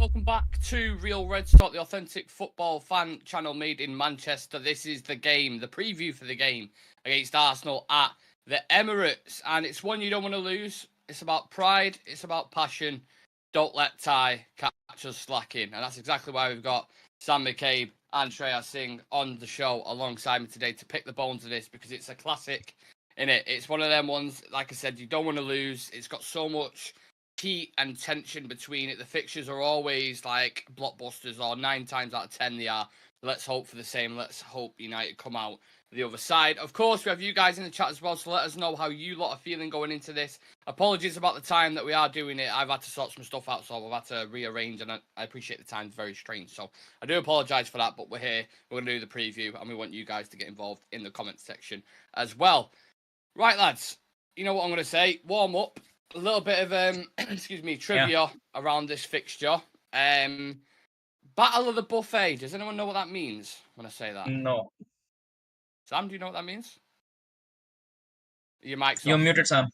welcome back to Real Reds Talk, the authentic football fan channel made in Manchester. This is the game, the preview for the game against Arsenal at the Emirates, and it's one you don't want to lose. It's about pride, it's about passion. Don't let Ty catch us slacking, and that's exactly why we've got Sam McCabe and Shreya Singh on the show alongside me today to pick the bones of this, because it's a classic, innit? It's one of them ones, like I said, you don't want to lose. It's got so much heat and tension between it. The fixtures are always like blockbusters, or 9 times out of 10 they are. Let's hope for the same. Let's hope United come out the other side. Of course, we have you guys in the chat as well, so let us know how you lot are feeling going into this. Apologies about the time that we are doing it. I've had to sort some stuff out, so I've had to rearrange, and I appreciate the time's very strange. So I do apologise for that, but we're here. We're going to do the preview, and we want you guys to get involved in the comments section as well. Right, lads, you know what I'm going to say. Warm up. A little bit of trivia around this fixture. Battle of the Buffet. Does anyone know what that means when I say that? No. Sam, do you know what that means? Your mic's You're off. muted, Sam.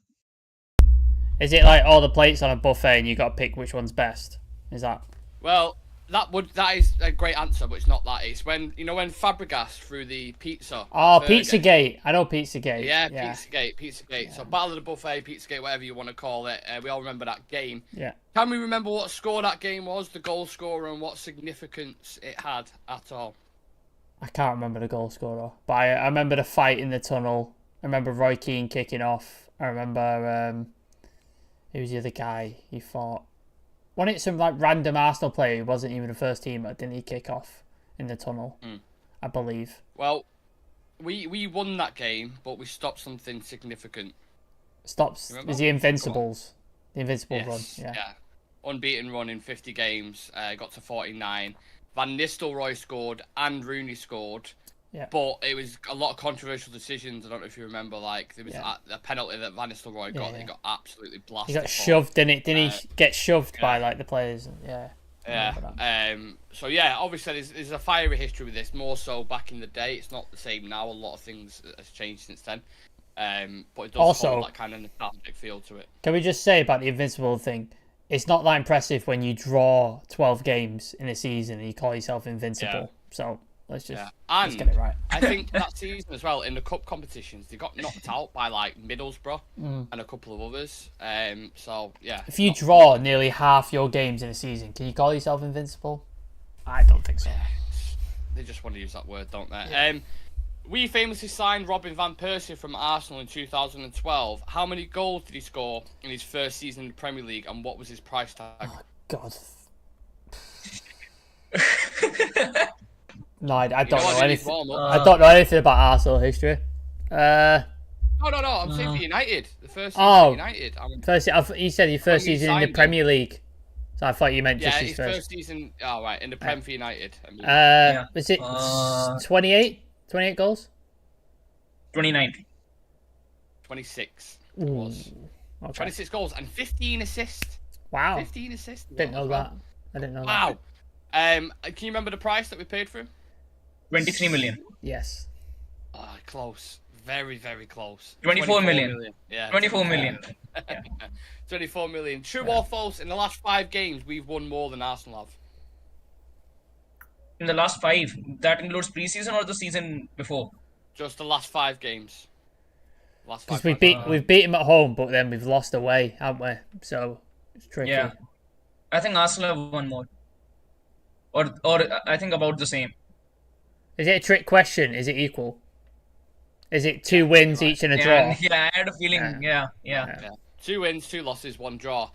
Is it like all the plates on a buffet and you got to pick which one's best? Is that? Well, that is a great answer, but it's not that. It's when Fabregas threw the pizza. Oh, Pizzagate. I know Pizzagate. Yeah, Pizzagate. Yeah. So Battle of the Buffet, Pizzagate, whatever you want to call it. We all remember that game. Yeah. Can we remember what score that game was, the goal scorer, and what significance it had at all? I can't remember the goal scorer, but I remember the fight in the tunnel. I remember Roy Keane kicking off. I remember who was the other guy he fought. Wasn't it some like random Arsenal player who wasn't even a first teamer? Didn't he kick off in the tunnel? I believe. Well, we won that game, but we stopped something significant. Stops. Is the Invincibles? The Invincible run. Yeah. Unbeaten run in 50 games. Got to 49. Van Nistelrooy scored and Rooney scored. Yeah. But it was a lot of controversial decisions. I don't know if you remember. Like there was a penalty that Van Nistelrooy got. He got absolutely blasted. He got shoved, didn't he get shoved by like the players? Yeah. So yeah, obviously there's a fiery history with this. More so back in the day. It's not the same now. A lot of things has changed since then. But it does also hold that kind of nostalgic feel to it. Can we just say about the Invincible thing? It's not that impressive when you draw 12 games in a season and you call yourself invincible. Yeah. So let's just let's get it right. I think that season as well, in the cup competitions, they got knocked out by like Middlesbrough and a couple of others. So yeah. If you draw nearly half your games in a season, can you call yourself invincible? I don't think so. They just want to use that word, don't they? Yeah. We famously signed Robin van Persie from Arsenal in 2012. How many goals did he score in his first season in the Premier League, and what was his price tag? Oh, God. No, I don't know anything. I don't know anything about Arsenal history. No. I'm saying for United. The first season United. You said your first season in the Premier League. So I thought you meant just his first season. Oh, right, in the Prem for United. Was it 28? 28 goals? 29. 26 was. Okay. 26 goals and 15 assists. Wow. 15 assists. Didn't know that. I didn't know that. Wow. Can you remember the price that we paid for him? 23 million. Yes. Oh, close. Very, very close. 24 million. Yeah. 24 million. 24 million. True or false? In the last 5 games, we've won more than Arsenal have. In the last 5, that includes preseason or the season before? Just the last 5 games. Because we've beat him at home, but then we've lost away, haven't we? So it's tricky. Yeah, I think Arsenal have won more, or I think about the same. Is it a trick question? Is it equal? Is it 2 wins each and a draw? Yeah, I had a feeling. Yeah. 2 wins, 2 losses, 1 draw.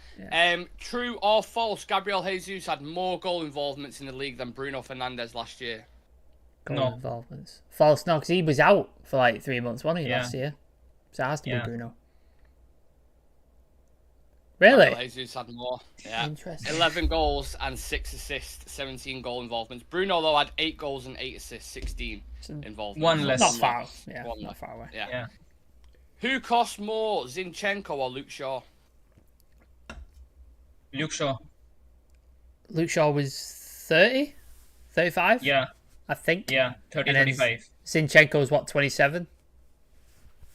True or false? Gabriel Jesus had more goal involvements in the league than Bruno Fernandes last year. Goal involvements. False. No, because he was out for like 3 months, wasn't he, last year? So it has to be Bruno. Really? Gabriel Jesus had more. Yeah. Interesting. 11 goals and 6 assists, 17 goal involvements. Bruno though had 8 goals and 8 assists, 16 involvements. One less. Not far. Yeah. Not far away. Yeah. Who cost more, Zinchenko or Luke Shaw? Luke Shaw. Luke Shaw was 30? 35? Yeah. I think. Yeah, 30, 35. Zinchenko's what, 27?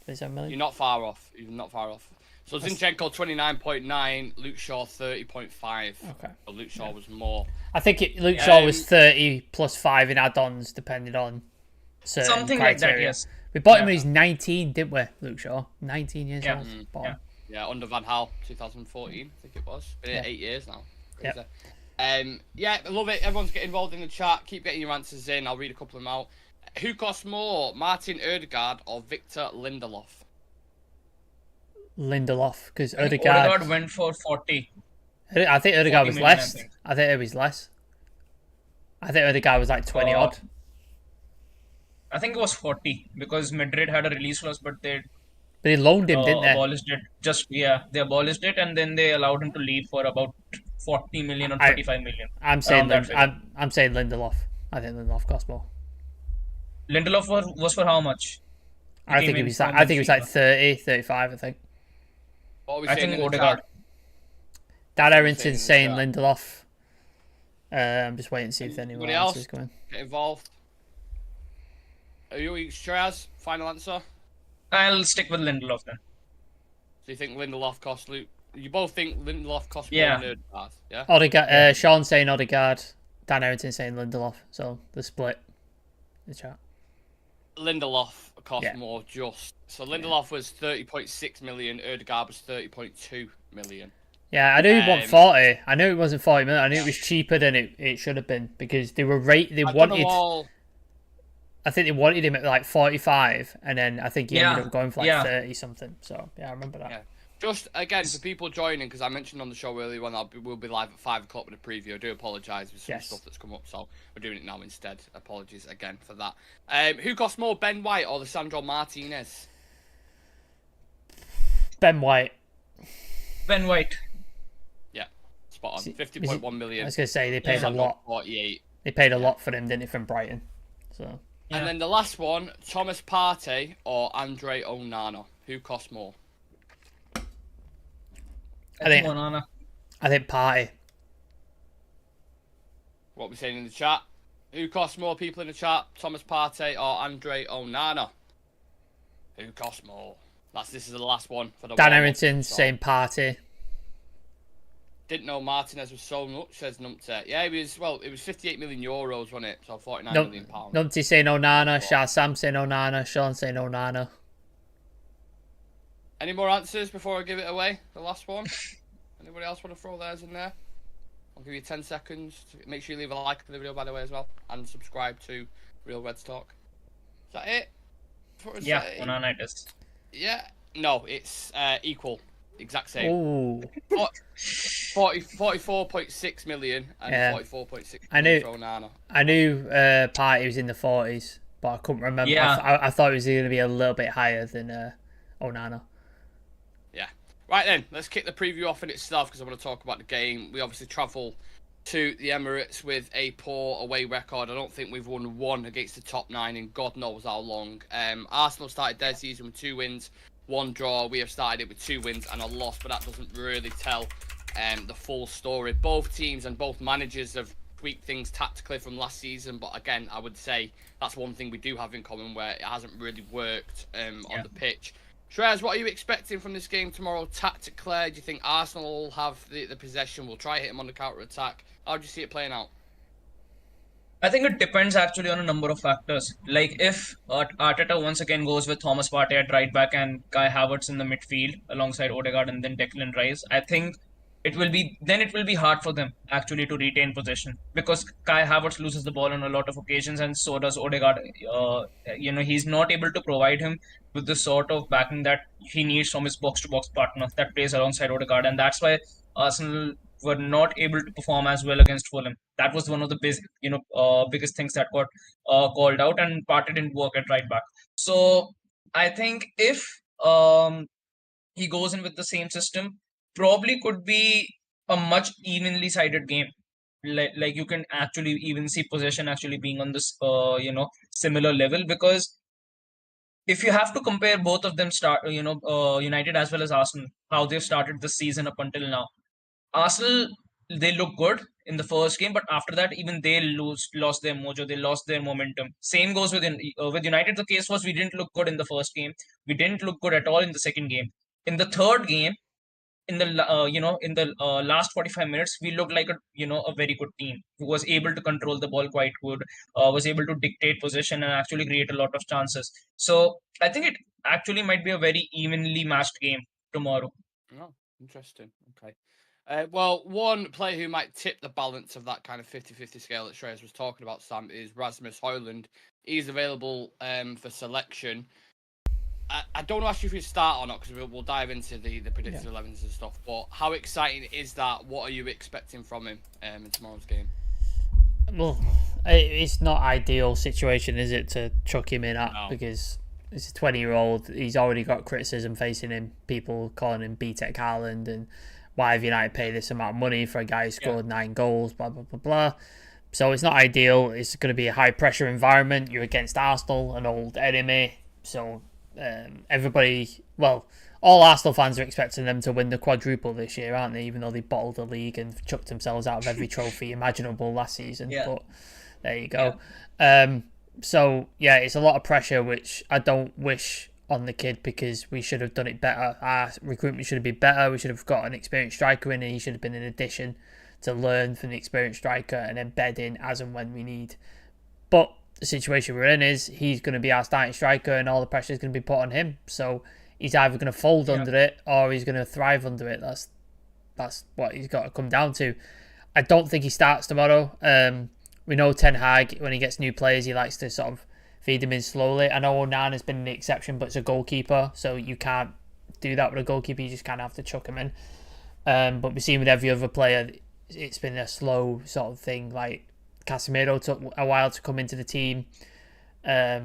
27 million. You're not far off. You're not far off. So Zinchenko 29.9, Luke Shaw 30.5. Okay. So Luke Shaw was more. I think Luke Shaw was 30 plus 5 in add-ons, depending on certain Something criteria. like that, yes. We bought him when he's 19, didn't we, Luke Shaw? 19 years old. Yeah. Yeah, under Van Gaal, 2014, I think it was. Been here 8 years now. Crazy. Yep. Yeah, I love it. Everyone's getting involved in the chat. Keep getting your answers in. I'll read a couple of them out. Who costs more, Martin Ødegaard or Victor Lindelof? Lindelof, because Odegaard went for 40. I think Ødegaard was million, less. I think. I think it was less. I think Ødegaard was like 20 odd. I think it was 40 because Madrid had a release clause, but they But he loaned him, didn't they? abolished it. They abolished it and then they allowed him to leave for about 40 million or 35 million. I'm saying around that figure. I'm saying Lindelof. I think Lindelof cost more. Lindelof was for how much? I think it was like 30, 35, I think. What are we I saying think in the Odegaard. chat? Dan saying Errington's saying in Lindelof. I'm just waiting to see if anyone Anybody else else is going. get involved? Are you Shiraz? Final answer? I'll stick with Lindelof then. So you think Lindelof cost Luke? You both think Lindelof cost more Yeah. than Ødegaard, yeah? Odegaard, Sean saying Odegaard, Dan Errington saying Lindelof. So the split in the chat. Lindelof cost Yeah. more just. So Lindelof was 30.6 million, Ødegaard was 30.2 million. Yeah, I knew he wanted 40. I knew it wasn't 40 million. I knew it was cheaper than it should have been because they were They I don't know wanted. all- I think they wanted him at like 45, and then I think he ended up going for like Yeah. 30 something. So yeah, I remember that. Yeah. Just again for people joining, because I mentioned on the show earlier on we'll be live at 5 o'clock with a preview. I do apologise for some Yes. stuff that's come up, so we're doing it now instead. Apologies again for that. Who costs more, Ben White or Lisandro Martinez? Ben White. Ben White. Yeah, spot on. 50.1 million. I was gonna say they paid a Lisandro, lot. 48. They paid a lot for him, didn't they, from Brighton? So And then the last one, Thomas Partey or Andre Onana? Who costs more? I think Onana. Partey. What we're saying in the chat? Who costs more, people in the chat? Thomas Partey or Andre Onana? Who costs more? This is the last one for the Dan warm-up, Errington so- saying Partey. Didn't know Martinez was so much, says Numpty. Yeah, it was 58 million euros, wasn't it? So 49 million pounds. Numpty saying Onana. Shah Sam saying Onana. Sean saying Onana. Any more answers before I give it away? The last one? Anybody else want to throw theirs in there? I'll give you 10 seconds. Make sure you leave a like for the video, by the way, as well. And subscribe to Real Reds Talk. Is that it? Yeah, Onana it is. Yeah. No, it's equal. Exact same. Ooh. 44.6 million and Yeah. 44.6 I million knew- for Onana. I knew Partey was in the 40s, but I couldn't remember. Yeah. I thought it was going to be a little bit higher than Onana. Yeah. Right then, let's kick the preview off in itself because I want to talk about the game. We obviously travel to the Emirates with a poor away record. I don't think we've won one against the top 9 in God knows how long. Arsenal started their season with 2 wins, 1 draw. We have started it with 2 wins and a loss, but that doesn't really tell the full story. Both teams and both managers have tweaked things tactically from last season, but again, I would say that's one thing we do have in common where it hasn't really worked on the pitch. Shrez, what are you expecting from this game tomorrow tactically? Do you think Arsenal will have the possession? We'll try hit them on the counter-attack. How do you see it playing out? I think it depends actually on a number of factors. Like if Arteta once again goes with Thomas Partey at right back and Kai Havertz in the midfield alongside Odegaard and then Declan Rice, I think it will be hard for them actually to retain possession because Kai Havertz loses the ball on a lot of occasions and so does Odegaard. He's not able to provide him with the sort of backing that he needs from his box-to-box partner that plays alongside Odegaard, and that's why Arsenal were not able to perform as well against Fulham. That was one of the biggest things that got called out, and Partey didn't work at right back. So I think if he goes in with the same system, probably could be a much evenly sided game. Like you can actually even see possession actually being on this similar level, because if you have to compare both of them United as well as Arsenal, how they've started this season up until now, Arsenal they look good in the first game, but after that, even they lost their mojo, they lost their momentum. Same goes with United. The case was we didn't look good in the first game, we didn't look good at all in the second game. In the third game, in the last 45 minutes, we looked like a very good team who was able to control the ball quite good, was able to dictate possession and actually create a lot of chances. So I think it actually might be a very evenly matched game tomorrow. Oh, interesting. Okay. Well, one player who might tip the balance of that kind of 50-50 scale that Shreyas was talking about, Sam, is Rasmus Hojlund. He's available for selection. I don't know actually if he start or not, because we'll dive into the predicted 11s and stuff. But how exciting is that? What are you expecting from him in tomorrow's game? Well, it's not ideal situation, is it, to chuck him in at, because he's a 20-year-old. He's already got criticism facing him. People calling him B-Tech Haaland, and why have United paid this amount of money for a guy who scored 9 goals, blah, blah, blah, blah. So it's not ideal. It's going to be a high-pressure environment. You're against Arsenal, an old enemy. So everybody, well, all Arsenal fans are expecting them to win the quadruple this year, aren't they? Even though they bottled the league and chucked themselves out of every trophy imaginable last season. Yeah. But there you go. Yeah. So, yeah, it's a lot of pressure, which I don't wish on the kid, because we should have done it better. Our recruitment should have been better. We should have got an experienced striker in, and he should have been an addition to learn from the experienced striker and then bed in as and when we need. But the situation we're in is he's going to be our starting striker, and all the pressure is going to be put on him. So he's either going to fold under it, or he's going to thrive under it. That's what he's got to come down to. I don't think he starts tomorrow. We know Ten Hag, when he gets new players, he likes to sort of feed them in slowly. I know Onana's been the exception, but it's a goalkeeper, so you can't do that with a goalkeeper. You just kind of have to chuck him in. But we've seen with every other player, it's been a slow sort of thing. Like Casemiro took a while to come into the team. I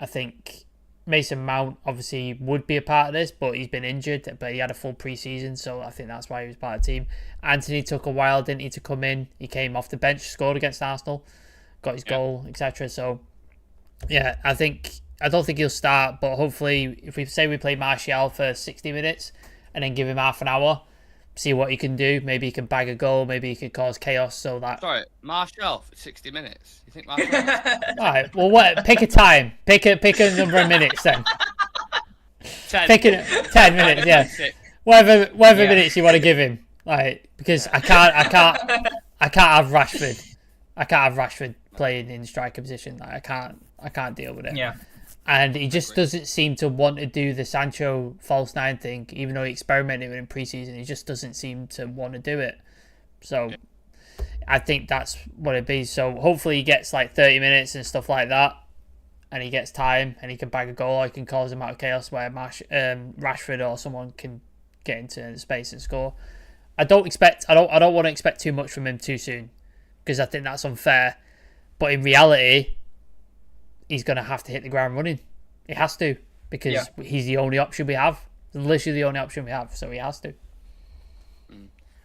think Mason Mount obviously would be a part of this, but he's been injured, but he had a full pre-season, so I think that's why he was part of the team. Anthony took a while, didn't he, to come in. He came off the bench, scored against Arsenal, got his goal, etc. So, yeah, I don't think he'll start, but hopefully, if we say we play Martial for 60 minutes and then give him half an hour, see what he can do. Maybe he can bag a goal. Maybe he can cause chaos. So that. Sorry, Martial for 60 minutes. You think Martial? All right. Well, what? Pick a time. Pick a number of minutes then. 10. Pick 10 minutes. Yeah. Whatever minutes you want to give him. Like, because I can't have Rashford. I can't have Rashford playing in striker position. Like, I can't deal with it. Yeah. And he just doesn't seem to want to do the Sancho false 9 thing, even though he experimented with it in pre-season. He just doesn't seem to want to do it. So I think that's what it be. So hopefully he gets like 30 minutes and stuff like that, and he gets time, and he can bag a goal, or he can cause him out of chaos where Rashford or someone can get into the space and score. I don't want to expect too much from him too soon, because I think that's unfair. But in reality, he's going to have to hit the ground running. He has to, because he's the only option we have. Literally the only option we have, so he has to.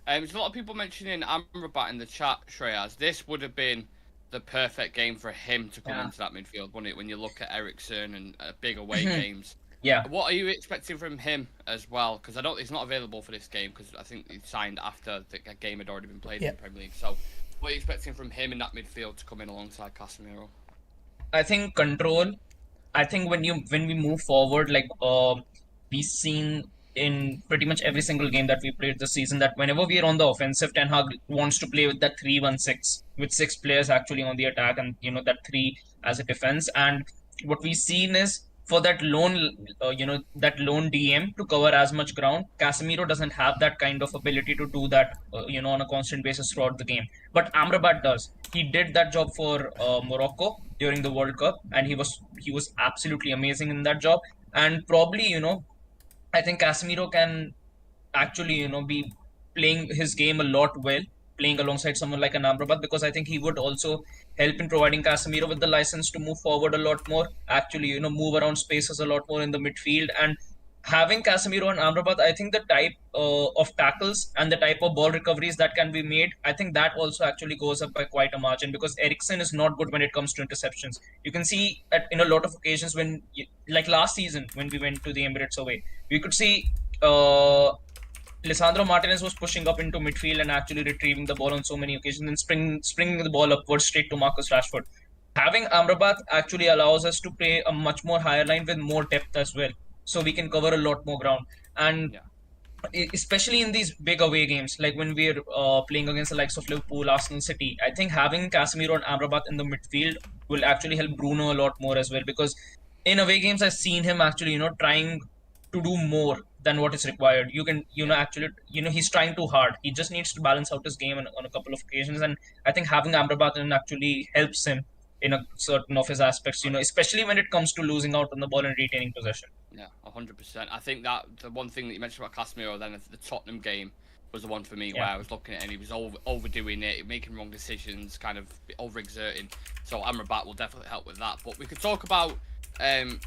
There's a lot of people mentioning Amrabat in the chat, Shreyas. This would have been the perfect game for him to come into that midfield, wouldn't it? When you look at Eriksen and big away games. Yeah. What are you expecting from him as well? Because he's not available for this game, because I think he signed after the game had already been played in the Premier League. So what are you expecting from him in that midfield to come in alongside Casemiro? I think control. I think when we move forward, like we've seen in pretty much every single game that we played this season, that whenever we are on the offensive, Ten Hag wants to play with that 3-1-6, with 6 players actually on the attack, and that 3 as a defense. And what we've seen is, for that lone DM to cover as much ground, Casemiro doesn't have that kind of ability to do that, on a constant basis throughout the game. But Amrabat does. He did that job for Morocco during the World Cup, and he was absolutely amazing in that job. And probably, I think Casemiro can actually, be playing his game a lot well, playing alongside someone like an Amrabat, because I think he would also help in providing Casemiro with the license to move forward a lot more, actually, move around spaces a lot more in the midfield. And having Casemiro and Amrabat, I think the type of tackles and the type of ball recoveries that can be made, I think that also actually goes up by quite a margin, because Eriksen is not good when it comes to interceptions. You can see in a lot of occasions like last season when we went to the Emirates away, we could see Lisandro Martinez was pushing up into midfield and actually retrieving the ball on so many occasions and springing the ball upwards straight to Marcus Rashford. Having Amrabat actually allows us to play a much more higher line with more depth as well, so we can cover a lot more ground. And especially in these big away games, like when we're playing against the likes of Liverpool, Arsenal, City, I think having Casemiro and Amrabat in the midfield will actually help Bruno a lot more as well. Because in away games, I've seen him actually, trying to do more than what is required. You can, actually, he's trying too hard. He just needs to balance out his game on a couple of occasions, and I think having Amrabat in actually helps him in a certain of his aspects. Especially when it comes to losing out on the ball and retaining possession. Yeah, 100%. I think that the one thing that you mentioned about Casemiro then, the Tottenham game, was the one for me where I was looking at it and he was overdoing it, making wrong decisions, kind of overexerting. So Amrabat will definitely help with that. But we could talk about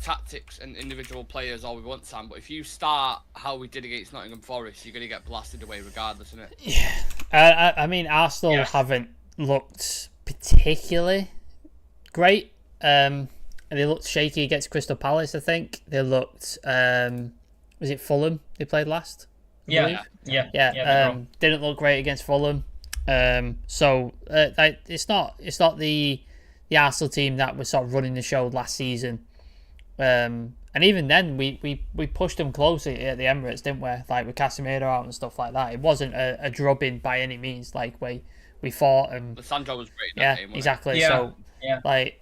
tactics and individual players all we want, Sam. But if you start how we did against Nottingham Forest, you're going to get blasted away regardless, isn't it? Yeah. I mean, Arsenal haven't looked particularly great. And they looked shaky against Crystal Palace, I think. They looked... was it Fulham they played last? Yeah. Didn't look great against Fulham. So it's not the Arsenal team that was sort of running the show last season. And even then, we pushed them closely at the Emirates, didn't we? Like with Casemiro out and stuff like that. It wasn't a drubbing by any means. Like we fought and... Sandro was great in that game, exactly. Yeah. So, like...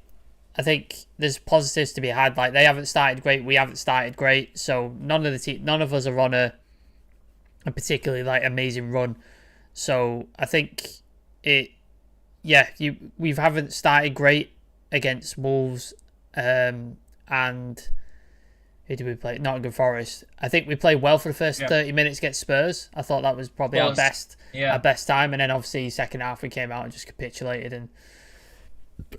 I think there's positives to be had. Like they haven't started great, we haven't started great. So none of us are on a particularly like amazing run. So I think we haven't started great against Wolves, and who did we play? Nottingham Forest. I think we played well for the first 30 minutes against Spurs. I thought that was probably our best time, and then obviously second half we came out and just capitulated and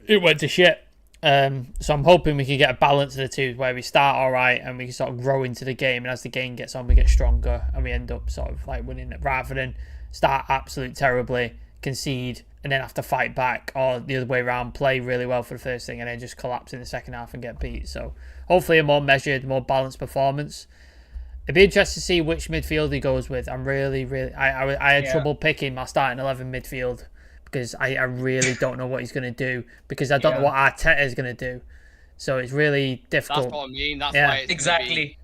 it went to shit. So I'm hoping we can get a balance of the two where we start all right and we can sort of grow into the game, and as the game gets on we get stronger and we end up sort of like winning it rather than start absolutely terribly, concede and then have to fight back, or the other way around, play really well for the first thing and then just collapse in the second half and get beat. So hopefully a more measured, more balanced performance. It'd be interesting to see which midfield he goes with. I'm really I had trouble picking my starting 11 midfield, because I really don't know what he's going to do, because I don't know what Arteta is going to do. So it's really difficult. That's what I mean. That's why it's exactly.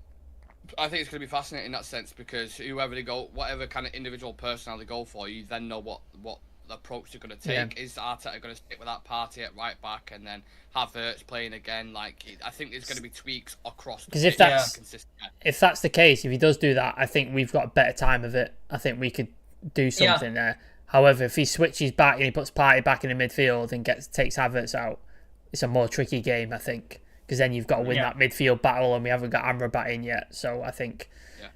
I think it's going to be fascinating in that sense, because whoever they go, whatever kind of individual personnel they go for, you then know what the approach they're going to take. Is Arteta going to stick with that party at right back and then have Havertz playing again? Like, I think there's going to be tweaks across. Because if that's the case, if he does do that, I think we've got a better time of it. I think we could do something there. However, if he switches back and he puts Partey back in the midfield and takes Havertz out, it's a more tricky game, I think. Because then you've got to win that midfield battle, and we haven't got Amrabat in yet. So I think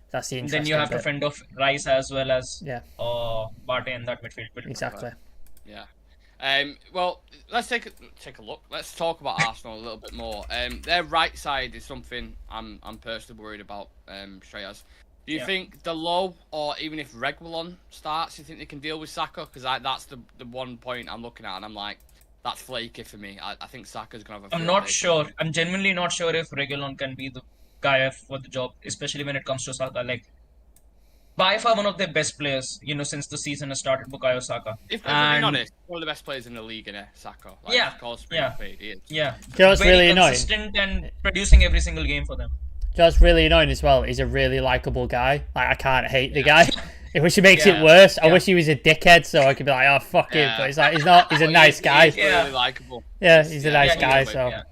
that's the interesting Then you have to fend off Rice as well as Partey in that midfield. Exactly. Yeah. Well, let's take a look. Let's talk about Arsenal a little bit more. Their right side is something I'm personally worried about, Shreyas. Do you think Dalot, or even if Reguilon starts, you think they can deal with Saka? Because that's the one point I'm looking at, and I'm like, that's flaky for me. I think Saka's going to have a... I'm not sure. I'm genuinely not sure if Reguilon can be the guy for the job, especially when it comes to Saka. Like, by far one of their best players, since the season has started, Bukayo Saka. If we're being honest, one of the best players in the league, Saka. Like, he is. You know what's really annoying? Consistent and producing every single game for them. Just really annoying as well. He's a really likable guy. Like, I can't hate the guy. Which makes it worse. I wish he was a dickhead so I could be like, oh, fuck him. But he's like, he's not. He's a nice guy. He's really likable. Yeah, he's a nice guy. So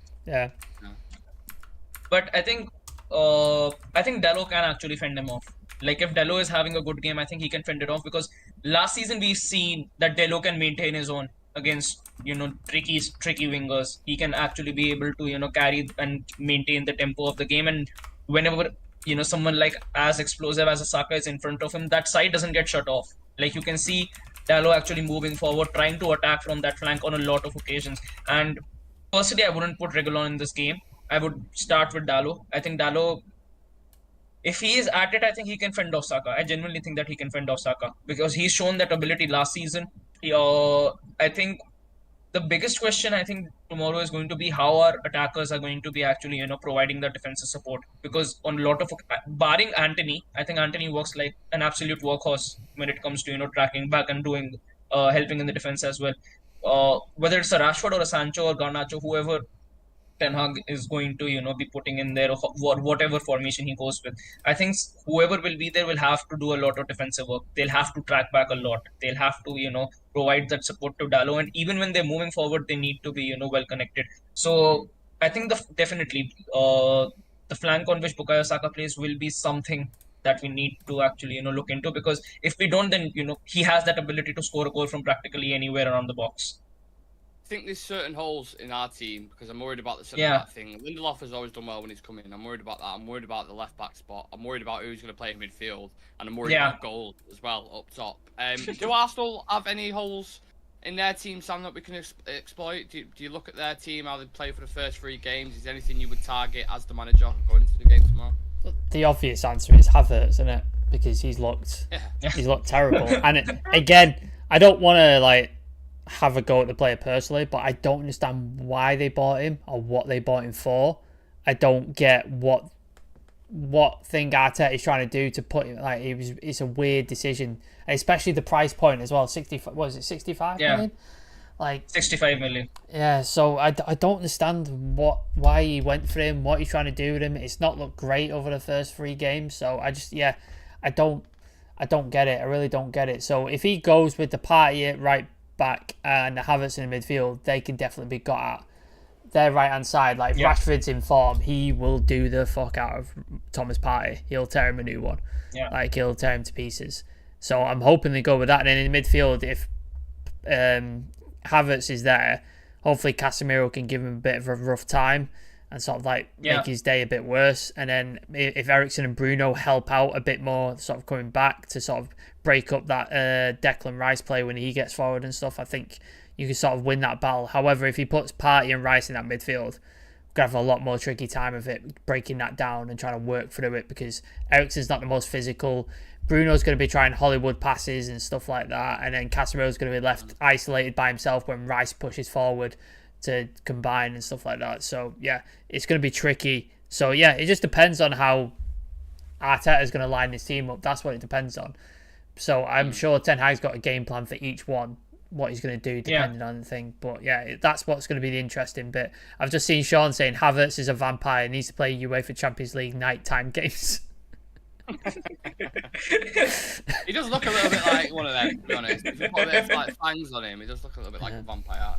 But I think Dalot can actually fend him off. Like, if Dalot is having a good game, I think he can fend it off, because last season we've seen that Dalot can maintain his own against tricky wingers. He can actually be able to carry and maintain the tempo of the game, and whenever someone like as explosive as a Saka is in front of him, that side doesn't get shut off. Like, you can see Dalot actually moving forward, trying to attack from that flank on a lot of occasions. And personally, I wouldn't put Reguilon in this game. I would start with Dalot. I think Dalot, if he is at it, I think he can fend off Saka. I genuinely think that he can fend off Saka, because he's shown that ability last season. I think the biggest question I think tomorrow is going to be how our attackers are going to be actually, providing the defensive support. Because on a lot of, barring Anthony, I think Anthony works like an absolute workhorse when it comes to, tracking back and doing, helping in the defense as well. Whether it's a Rashford or a Sancho or Garnacho, whoever Ten Hag is going to, be putting in there, whatever formation he goes with. I think whoever will be there will have to do a lot of defensive work. They'll have to track back a lot. They'll have to, provide that support to Dallo. And even when they're moving forward, they need to be, well connected. So I think definitely the flank on which Bukayo Saka plays will be something that we need to actually, look into, because if we don't, then, he has that ability to score a goal from practically anywhere around the box. I think there's certain holes in our team because I'm worried about the centre Yeah. back thing. Lindelof has always done well when he's come in. I'm worried about that. I'm worried about the left back spot. I'm worried about who's going to play in midfield, and I'm worried Yeah. about goals as well up top. Do Arsenal have any holes in their team, Sam, that we can exploit? Do you look at their team, how they play for the first 3 games? Is there anything you would target as the manager going into the game tomorrow? The obvious answer is Havertz, isn't it? Because he's looked terrible. And again, I don't want to have a go at the player personally, but I don't understand why they bought him or what they bought him for. I don't get what thing Arteta is trying to do to put him. It's a weird decision, especially the price point as well. 65. Was it 65 million? 65 million. Yeah, so I don't understand why he went for him, what he's trying to do with him. It's not looked great over the first 3 games, so I don't get it. I really don't get it. So if he goes with the party right back and the Havertz in the midfield, they can definitely be got at. Their right hand side, if Rashford's in form, he will do the fuck out of Thomas Partey. He'll tear him a new one. Yeah. He'll tear him to pieces. So I'm hoping they go with that. And then in the midfield, if Havertz is there, hopefully Casemiro can give him a bit of a rough time and sort of make his day a bit worse. And then if Eriksen and Bruno help out a bit more, sort of coming back to sort of break up that Declan Rice play when he gets forward and stuff, I think you can sort of win that battle. However, if he puts Partey and Rice in that midfield, we're going to have a lot more tricky time of it, breaking that down and trying to work through it, because Eriksen's not the most physical. Bruno's going to be trying Hollywood passes and stuff like that, and then Casemiro's going to be left isolated by himself when Rice pushes forward to combine and stuff like that. So it's going to be tricky. So it just depends on how Arteta is going to line his team up. That's what it depends on. So I'm sure Ten Hag's got a game plan for each one, what he's going to do depending on the thing. But that's what's going to be the interesting bit. I've just seen Sean saying Havertz is a vampire, needs to play UEFA Champions League nighttime games. He does look a little bit like one of them, to be honest. If you put a bit of fangs on him, he does look a little bit like a vampire.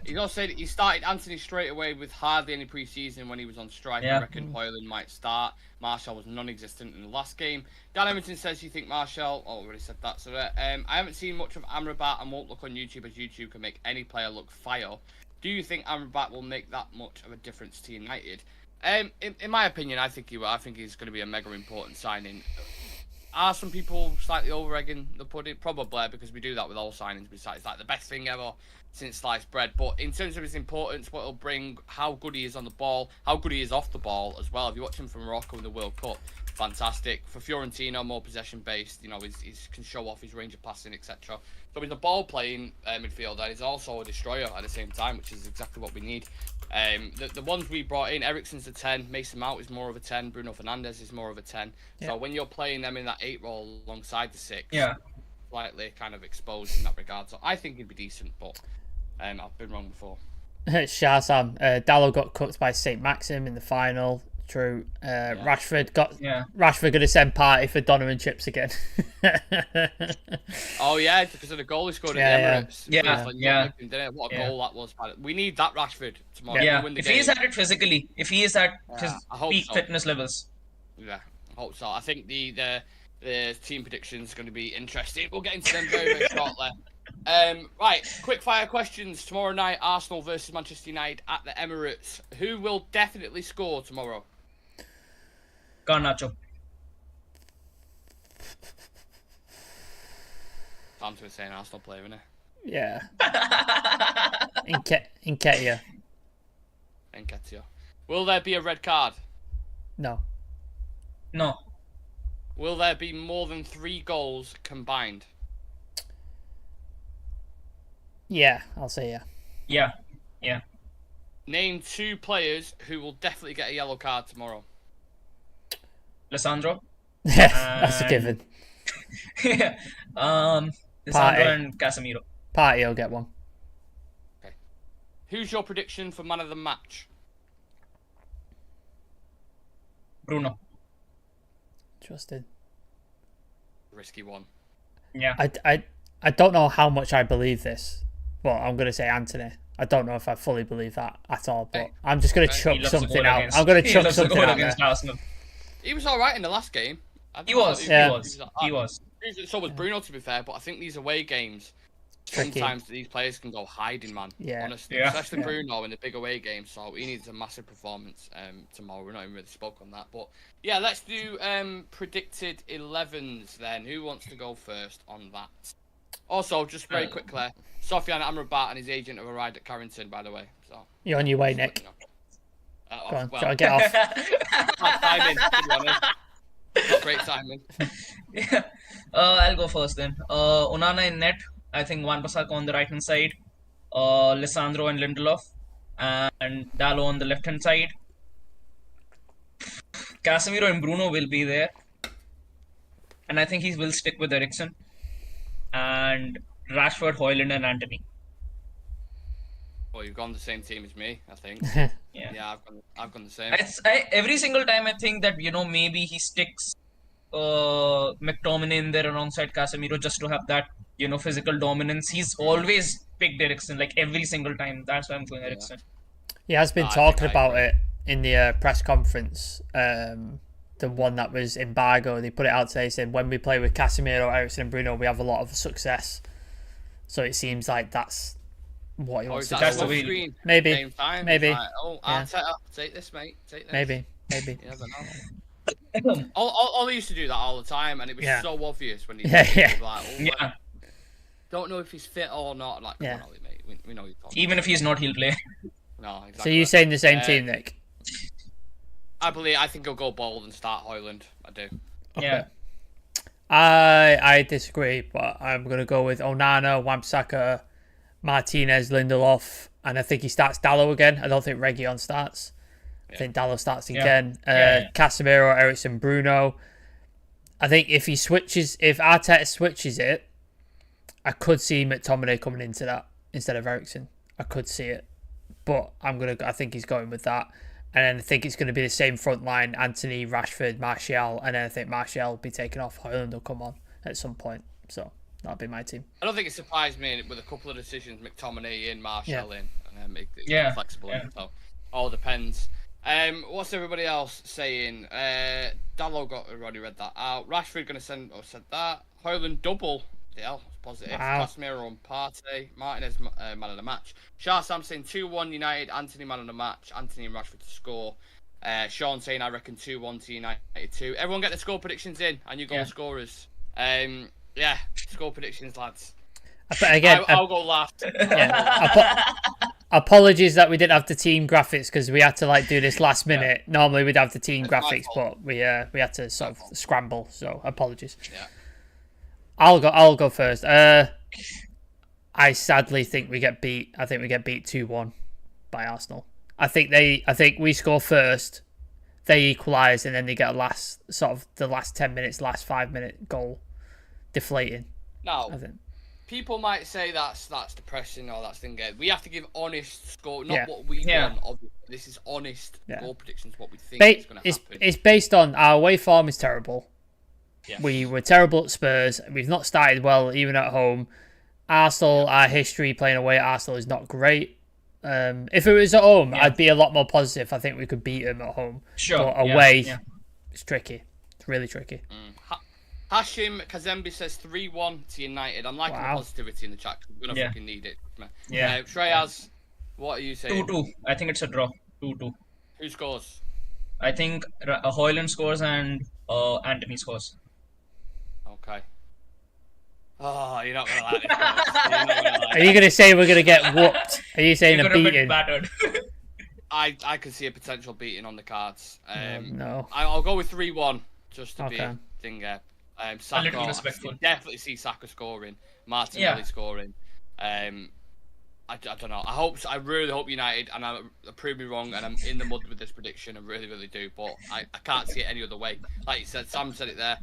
He also said he started Anthony straight away with hardly any pre-season when he was on strike. I reckon Hojlund might start. Martial was non-existent in the last game. Dan Edmonton says you think Martial... Oh, I already said that. So I haven't seen much of Amrabat and won't look on YouTube, as YouTube can make any player look fire. Do you think Amrabat will make that much of a difference to United? In my opinion, I think he will. I think he's going to be a mega important signing. Are some people slightly over-egging the pudding? Probably, because we do that with all signings. Besides, the best thing ever since sliced bread. But in terms of his importance, what he'll bring, how good he is on the ball, how good he is off the ball as well. If you watch him from Morocco in the World Cup, fantastic. For Fiorentina, more possession-based. He can show off his range of passing, etc. So he's a ball-playing midfielder. He's also a destroyer at the same time, which is exactly what we need. The ones we brought in, Eriksen's a 10, Mason Mount is more of a 10, Bruno Fernandes is more of a 10. So when you're playing them in that 8 role alongside the 6, slightly kind of exposed in that regard. So I think he'd be decent, but I've been wrong before. Shazam, Dallo got cooked by St. Maxim in the final. True. Rashford going to send Partey for Donovan chips again. Oh yeah, because of the goal he scored at the Emirates. What a goal that was! We need that Rashford tomorrow. Yeah, Win the if game. he's at it physically, if he is at his peak fitness levels. Yeah, I hope so. I think the team prediction is going to be interesting. We'll get into them very, very shortly. Right, quick fire questions. Tomorrow night, Arsenal versus Manchester United at the Emirates. Who will definitely score tomorrow? Garnacho. I'm to say an Arsenal player, isn't it? Yeah. Nketiah. Will there be a red card? No. No. Will there be more than 3 goals combined? Yeah, I'll say yeah. Yeah, yeah. Name 2 players who will definitely get a yellow card tomorrow. Lissandro. That's a And- given. Yeah. Lissandro Party. and Casemiro. Party will get one. Who's your prediction for man of the match? Bruno. Trusted. Risky one. Yeah. I don't know how much I believe this, but I'm going to say Anthony. I don't know if I fully believe that at all, but Okay. I'm just going to Okay. chuck He loves the something goal out. against- I'm going to he chuck loves the something goal out there. against Arsenal. He was all right in the last game. He was. Yeah. He was. So was Bruno, to be fair, but I think these away games, Tricky. sometimes these players can go hiding, man. Yeah. Honestly, Yeah. especially Yeah. Bruno in the big away games. So he needs a massive performance tomorrow. We're not even really spoke on that, but yeah, let's do predicted 11s then. Who wants to go first on that? Also, just very quickly, Sofian Amrabat and his agent have arrived at Carrington, by the way. So You're on your way, just let Nick. you know. Go on, Well, try to get off. bad timing, to be honest. Not great timing. Yeah. I'll go first then. Onana in net. I think Wan-Bissaka on the right hand side. Lissandro and Lindelof. And Dalot on the left hand side. Casemiro and Bruno will be there. And I think he will stick with Eriksen. And Rashford, Hojlund, and Anthony. Well, you've gone the same team as me, I think. Yeah. Yeah, I've gone the same. Every single time I think that, maybe he sticks McTominay in there alongside Casemiro just to have that, physical dominance. He's always picked Eriksen, like every single time. That's why I'm going Eriksen. He has been I talking think I about agree. it in the press conference. The one that was embargo, they put it out today saying when we play with Casemiro, Eriksen and Bruno, we have a lot of success. So it seems like that's what he Or wants is to that That's do. the full way- screen? Maybe. Same time? Maybe. It's like, oh, Yeah. Arteta, take this, mate. Take this. Maybe. You never know. Ollie used to do that all the time, and it was Yeah. so obvious when he Yeah, did it. yeah. He was like, oh, Yeah. don't know if he's fit or not. Like, come Yeah. on, Ollie, mate. We know you're talking. Even if he's not, he'll play. No, So exactly. you're saying the same Uh, team, Nick? I think he'll go bold and start Hojlund. I do. Yeah. I disagree, but I'm going to go with Onana, Wan-Bissaka, Martinez, Lindelof, and I think he starts Dalot again. I don't think Reguilon starts. I think Dalot starts Yeah. again. Yeah. Casemiro, Eriksen, Bruno. I think if Arteta switches it, I could see McTominay coming into that instead of Eriksen. I could see it, but I think he's going with that. And then I think it's going to be the same front line: Anthony, Rashford, Martial, and then I think Martial will be taken off. Hojlund will come on at some point. So that'll be my team. I don't think it surprised me with a couple of decisions, McTominay in, Martial in, and then make it Yeah. flexible. Yeah. So all depends. What's everybody else saying? Dallo already read that out. Rashford going to said that. Hojlund double. Yeah, that's positive. Wow. Casemiro on party. Martinez man of the match. Shah Sam saying 2-1 United. Anthony man of the match. Anthony and Rashford to score. Sean saying I reckon 2-1 to United 2. Everyone get the score predictions in and you goal scorers. Yeah, score predictions, lads. But again, I'll go last. apologies that we didn't have the team graphics because we had to do this last minute. Normally we'd have the team It's my graphics, fault. but we had to sort of scramble. So apologies. Yeah. I'll go first. I sadly think we get beat. I think we get beat 2-1 by Arsenal. I think we score first, they equalise, and then they get the last 10 minutes, last 5-minute goal deflating. Now, I think. people might say that's depressing or that's thing. We have to give honest score, not Yeah. what we Yeah. want. Obviously, this is honest score predictions. What we think is going to happen. It's based on our away form is terrible. Yes. We were terrible at Spurs. We've not started well even at home. Arsenal, our history playing away at Arsenal is not great. If it was at home, I'd be a lot more positive. I think we could beat them at home. Sure. But away, Yeah. it's tricky. It's really tricky. Hashim Kazembe says 3-1 to United. I'm liking Wow. the positivity in the chat. We're going to fucking need it. Yeah. Shreyas, what are you saying? 2-2. I think it's a draw. 2-2. Who scores? I think Hojlund scores and Anthony scores. Okay. Oh, you're not going to like this. Boys. You're not gonna like Are you going to say we're going to get whooped? Are you saying You're a gonna be beating? battered. I can see a potential beating on the cards. No. I'll go with 3-1 just to be Okay. a dinger. A Saka, little I respectful. definitely see Saka scoring. Martinelli scoring. I don't know. I really hope United, and I prove me wrong, and I'm in the mud with this prediction. I really, really do. But I can't see it any other way. Like you said, Sam said it there.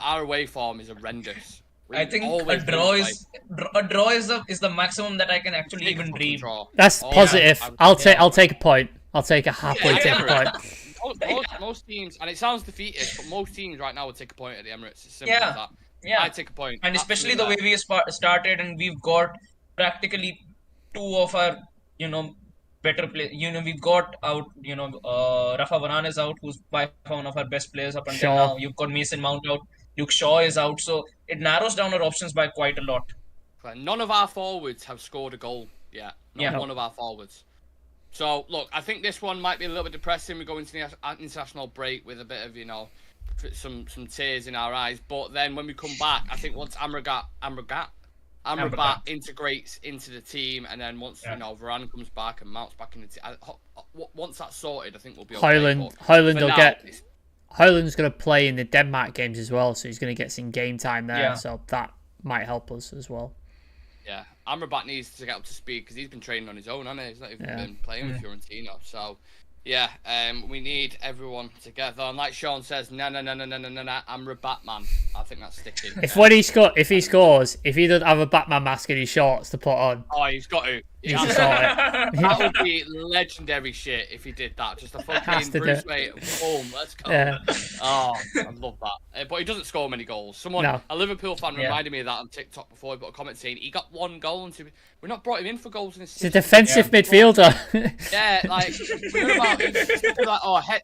Our away form is horrendous. I think a draw is the maximum that I can actually even dream. That's positive. Yeah. I'll take a point. I'll take a happily take a point. Most teams, and it sounds defeatist, but most teams right now would take a point at the Emirates. It's simple as that. Yeah. I take a point. And especially the way we started, and we've got practically two of our, better players. We've got out, Rafa Varane is out, who's by far one of our best players up until now. You've got Mason Mount out. Luke Shaw is out. So it narrows down our options by quite a lot. None of our forwards have scored a goal yet. Not one of our forwards. So, look, I think this one might be a little bit depressing. We go into the international break with a bit of, some tears in our eyes. But then when we come back, I think once Amrabat integrates into the team, and then once Varane comes back and Mount's back in the team, once that's sorted, I think we'll be okay. Hojlund's going to play in the Denmark games as well, so he's going to get some game time there. So that might help us as well. Yeah, Amrabat needs to get up to speed because he's been training on his own, hasn't he? He's not even been playing with Fiorentina. So, yeah, we need everyone together. And like Sean says, no, I'm a Batman. I think that's sticking. If he scores, if he doesn't have a Batman mask in his shorts to put on, he's got to. That would be legendary shit if he did that. Just a fucking Bruce Wayne. Boom, let's go. Yeah. Oh, I love that. But he doesn't score many goals. A Liverpool fan reminded me of that on TikTok before he put a comment saying he got one goal and we're not brought him in for goals in his He's a defensive midfielder.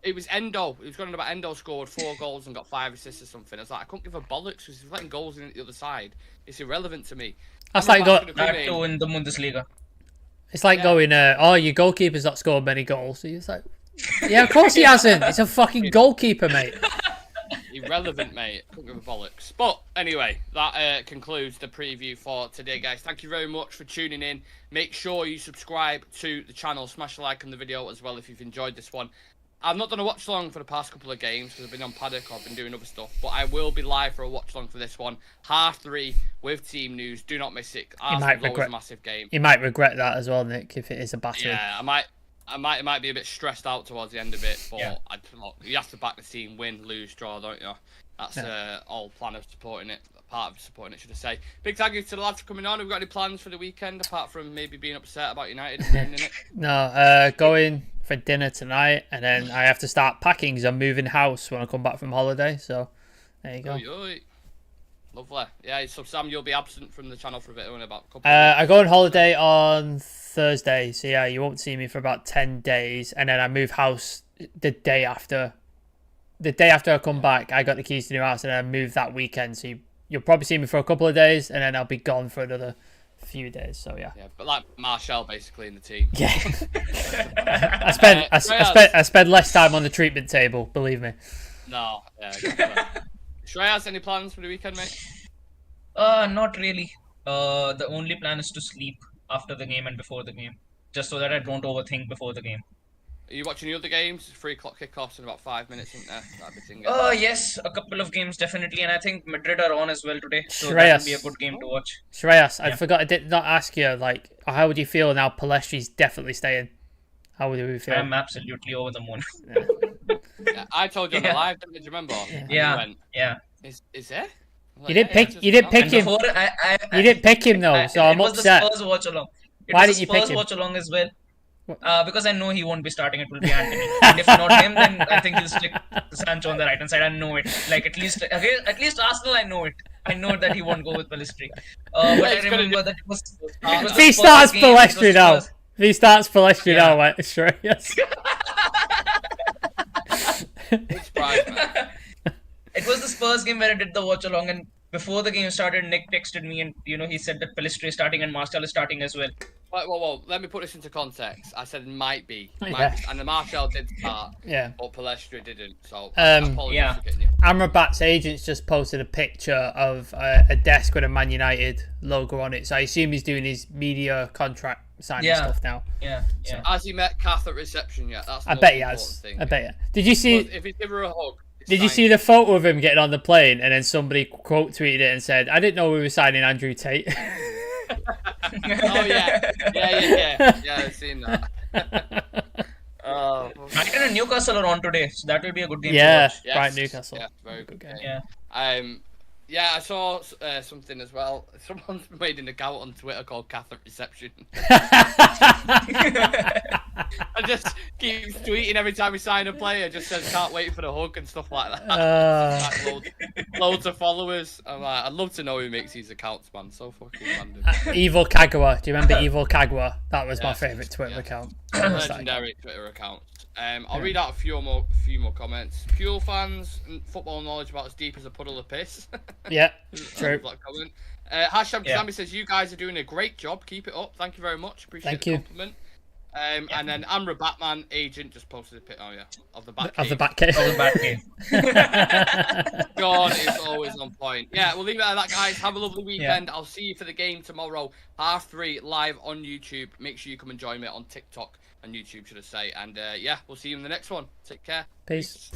It was Endo. He was going on about Endo scored 4 goals and got 5 assists or something. I was like, I couldn't give a bollocks because he's letting goals in at the other side. It's irrelevant to me. That's like in the Bundesliga. It's like going, your goalkeeper's not scored many goals. So he's like, yeah, of course he hasn't. He's a fucking goalkeeper, mate. Irrelevant, mate. Couldn't give a bollocks. But anyway, that concludes the preview for today, guys. Thank you very much for tuning in. Make sure you subscribe to the channel. Smash a like on the video as well if you've enjoyed this one. I've not done a watch along for the past couple of games because I've been on paddock or I've been doing other stuff, but I will be live for a watch along for this one. 3:30 with team news. Do not miss it. Arsenal's always a massive game. You might regret that as well, Nick, if it is a battle. Yeah, I might be a bit stressed out towards the end of it, but you have to back the team, win, lose, draw, don't you? That's all part of supporting it, should I say. Big thank you to the lads for coming on. Have we got any plans for the weekend apart from maybe being upset about United and winning it? No, going for dinner tonight, and then I have to start packing because I'm moving house when I come back from holiday. So there you go. Lovely. Yeah, so Sam, you'll be absent from the channel for a bit, about a couple of weeks. I go on holiday on Thursday, so yeah, you won't see me for about 10 days, and then I move house the day after. The day after I come back, I got the keys to the new house, and I move that weekend. So you'll probably see me for a couple of days, and then I'll be gone for another few days. So yeah. Yeah, but like Marshall basically in the team. Yeah. I spend less time on the treatment table. Believe me. No. Yeah. Shreyas, any plans for the weekend, mate? Not really. The only plan is to sleep after the game and before the game, just so that I don't overthink before the game. Are you watching the other games? 3 o'clock kickoffs in about 5 minutes, isn't there? Yes, a couple of games definitely, and I think Madrid are on as well today, so that will be a good game to watch. Shreyas, I forgot, I did not ask you, how would you feel now Palestri's definitely staying? How would you feel? I'm absolutely over the moon. Yeah, I told you on the live, did you remember? Yeah. Is there? You didn't pick him. You didn't pick him though, so I'm upset. It was the Spurs watch along. Why didn't you pick him? Watch along as well. Because I know he won't be starting. It will be Anthony, and if not him, then I think he'll stick Sancho on the right hand side. I know it. At least Arsenal, I know it. I know that he won't go with Pellistri. But I remember that it was if he starts Pellistri now. If he starts Pellistri now, right? Sure, yes. It was the Spurs game where I did the watch along, and before the game started, Nick texted me, and he said that Pellistri is starting and Martial is starting as well. Well, let me put this into context. I said might be, and the Martial did start, but Pellistri didn't. So apologies for getting you. Amrabat's agents just posted a picture of a desk with a Man United logo on it, so I assume he's doing his media contract signing stuff now. Yeah. So, has he met Kath at reception yet? That's the I bet he has. Thing. I bet you. Did you see? If he give her a hug. Did you see the photo of him getting on the plane and then somebody quote tweeted it and said, "I didn't know we were signing Andrew Tate." Oh yeah, yeah. I've seen that. Oh, Brighton and Newcastle are on today, so that will be a good game to Yeah, watch. yes. right, Newcastle. Yeah, very good game. Yeah. Yeah, I saw something as well. Someone's made an account on Twitter called Catholic Reception. I just keep tweeting every time we sign a player. Just says can't wait for the hug and stuff like that. Like loads of followers. I'm like, I'd love to know who makes these accounts, man. So fucking random. Evil Kagawa. Do you remember Evil Kagawa? That was my favourite Twitter account. Legendary Twitter account. I'll read out a few more comments. Fuel fans and football knowledge about as deep as a puddle of piss. Yeah, true. That comment. Hashtag Kazami says you guys are doing a great job. Keep it up. Thank you very much. Appreciate the compliment. And then Amra Batman agent just posted a pic. Oh yeah, of the Batcave. Of the Batcave. Of the Batcave. God is always on point. Yeah, we'll leave it at that, guys. Have a lovely weekend. I'll see you for the game tomorrow, 3:30 live on YouTube. Make sure you come and join me on TikTok and YouTube, should I say? And yeah, we'll see you in the next one. Take care. Peace.